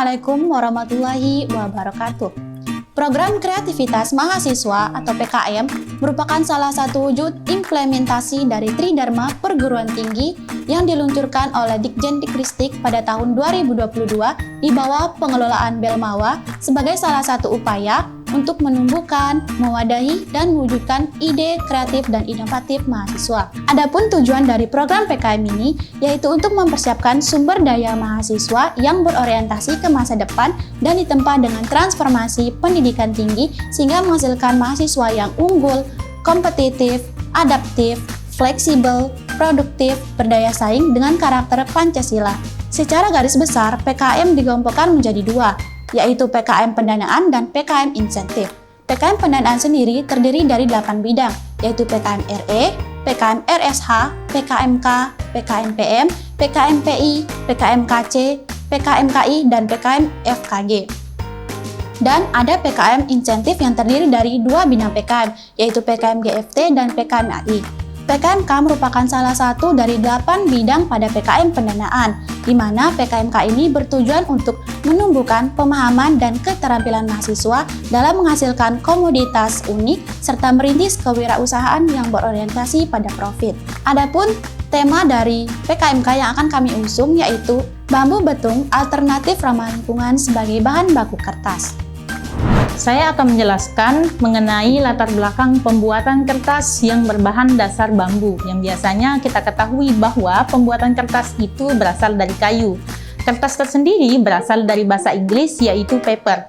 Assalamualaikum warahmatullahi wabarakatuh. Program Kreativitas Mahasiswa atau PKM merupakan salah satu wujud implementasi dari Tridharma Perguruan Tinggi yang diluncurkan oleh Ditjendikristik pada tahun 2022 di bawah pengelolaan Belmawa sebagai salah satu upaya untuk menumbuhkan, mewadahi, dan mewujudkan ide kreatif dan inovatif mahasiswa. Adapun tujuan dari program PKM ini yaitu untuk mempersiapkan sumber daya mahasiswa yang berorientasi ke masa depan dan ditempa dengan transformasi pendidikan tinggi sehingga menghasilkan mahasiswa yang unggul, kompetitif, adaptif, fleksibel, produktif, berdaya saing dengan karakter Pancasila. Secara garis besar, PKM digelompokkan menjadi dua, yaitu PKM pendanaan dan PKM insentif. PKM pendanaan sendiri terdiri dari 8 bidang, yaitu PKM RE, PKM RSH, PKMK, PKMPM, PKMPI, PKMKC, PKMKI, dan PKM FKG. Dan ada PKM insentif yang terdiri dari 2 bidang PKM, yaitu PKM GFT dan PKM AI. PKMK merupakan salah satu dari 8 bidang pada PKM pendanaan, di mana PKMK ini bertujuan untuk menumbuhkan pemahaman dan keterampilan mahasiswa dalam menghasilkan komoditas unik serta merintis kewirausahaan yang berorientasi pada profit. Adapun tema dari PKMK yang akan kami usung yaitu bambu betung alternatif ramah lingkungan sebagai bahan baku kertas. Saya akan menjelaskan mengenai latar belakang pembuatan kertas yang berbahan dasar bambu, yang biasanya kita ketahui bahwa pembuatan kertas itu berasal dari kayu. Kertas tersendiri berasal dari bahasa Inggris yaitu paper,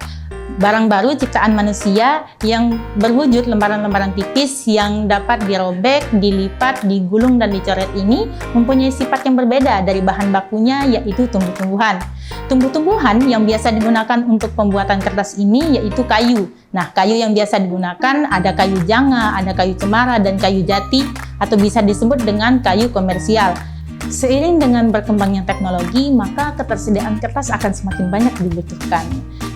barang baru ciptaan manusia yang berwujud lembaran-lembaran tipis yang dapat dirobek, dilipat, digulung, dan dicoret ini mempunyai sifat yang berbeda dari bahan bakunya yaitu tumbuh-tumbuhan. Tumbuh-tumbuhan yang biasa digunakan untuk pembuatan kertas ini yaitu kayu. Nah, kayu yang biasa digunakan ada kayu janga, ada kayu cemara, dan kayu jati, atau bisa disebut dengan kayu komersial. Seiring dengan berkembangnya teknologi, maka ketersediaan kertas akan semakin banyak dibutuhkan.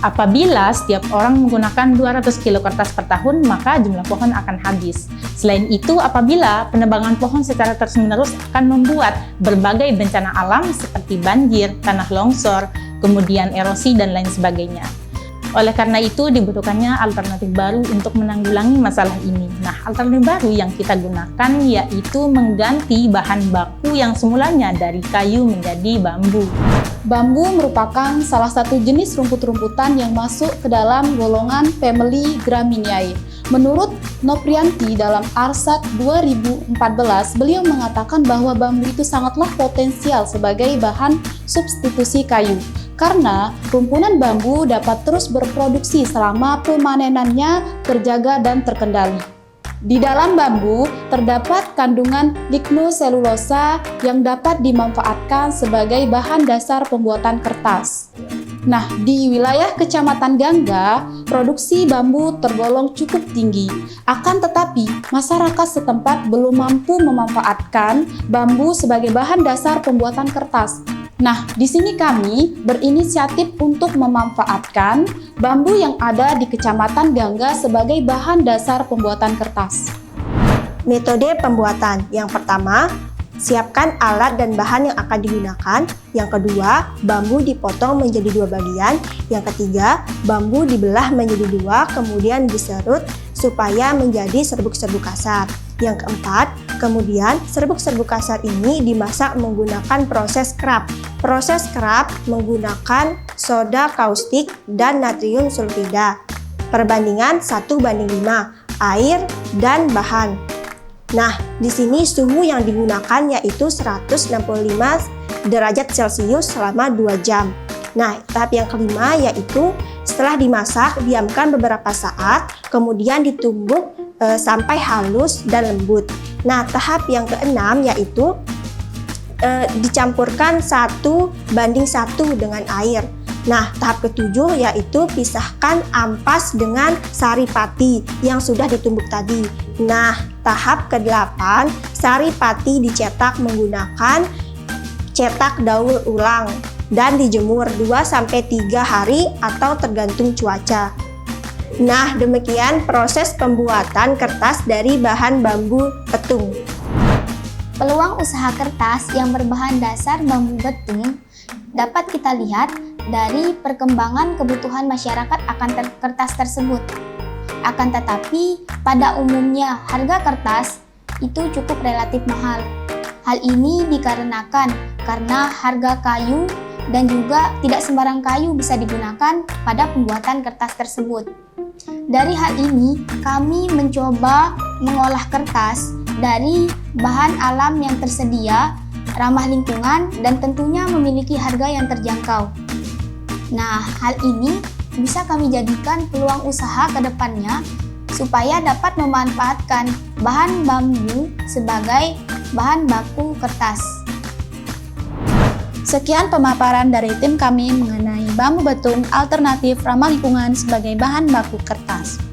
Apabila setiap orang menggunakan 200 kilo kertas per tahun, maka jumlah pohon akan habis. Selain itu, apabila penebangan pohon secara terus-menerus akan membuat berbagai bencana alam seperti banjir, tanah longsor, kemudian erosi, dan lain sebagainya. Oleh karena itu, dibutuhkannya alternatif baru untuk menanggulangi masalah ini. Nah, alternatif baru yang kita gunakan yaitu mengganti bahan baku yang semulanya dari kayu menjadi bambu. Bambu merupakan salah satu jenis rumput-rumputan yang masuk ke dalam golongan family Gramineae. Menurut Noprianti dalam Arsat 2014, beliau mengatakan bahwa bambu itu sangatlah potensial sebagai bahan substitusi kayu. Karena rumpunan bambu dapat terus berproduksi selama pemanenannya terjaga dan terkendali. Di dalam bambu terdapat kandungan lignoselulosa yang dapat dimanfaatkan sebagai bahan dasar pembuatan kertas. Nah, di wilayah Kecamatan Gangga, produksi bambu tergolong cukup tinggi. Akan tetapi, masyarakat setempat belum mampu memanfaatkan bambu sebagai bahan dasar pembuatan kertas. Nah, di sini kami berinisiatif untuk memanfaatkan bambu yang ada di Kecamatan Gangga sebagai bahan dasar pembuatan kertas. Metode pembuatan yang pertama, siapkan alat dan bahan yang akan digunakan. Yang kedua, bambu dipotong menjadi 2 bagian. Yang ketiga, bambu dibelah menjadi 2, kemudian diserut supaya menjadi serbuk-serbuk kasar. Yang keempat, kemudian serbuk-serbuk kasar ini dimasak menggunakan proses scrap. Proses scrap menggunakan soda kaustik dan natrium sulfida. Perbandingan 1:5, air dan bahan. Nah, di sini suhu yang digunakan yaitu 165 derajat Celcius selama 2 jam. Nah, tahap yang kelima yaitu setelah dimasak, diamkan beberapa saat, kemudian ditumbuk sampai halus dan lembut. Nah, tahap yang keenam yaitu dicampurkan 1:1 dengan air. Nah, tahap ketujuh yaitu pisahkan ampas dengan sari pati yang sudah ditumbuk tadi. Nah, tahap ke-8, sari pati dicetak menggunakan cetak daur ulang dan dijemur 2-3 hari atau tergantung cuaca. Nah, demikian proses pembuatan kertas dari bahan bambu betung. Peluang usaha kertas yang berbahan dasar bambu betung dapat kita lihat dari perkembangan kebutuhan masyarakat akan kertas tersebut. Akan tetapi, pada umumnya harga kertas itu cukup relatif mahal. Hal ini dikarenakan karena harga kayu dan juga tidak sembarang kayu bisa digunakan pada pembuatan kertas tersebut. Dari hal ini, kami mencoba mengolah kertas dari bahan alam yang tersedia, ramah lingkungan, dan tentunya memiliki harga yang terjangkau. Nah, hal ini bisa kami jadikan peluang usaha ke depannya supaya dapat memanfaatkan bahan bambu sebagai bahan baku kertas. Sekian pemaparan dari tim kami mengenai bambu betung alternatif ramah lingkungan sebagai bahan baku kertas.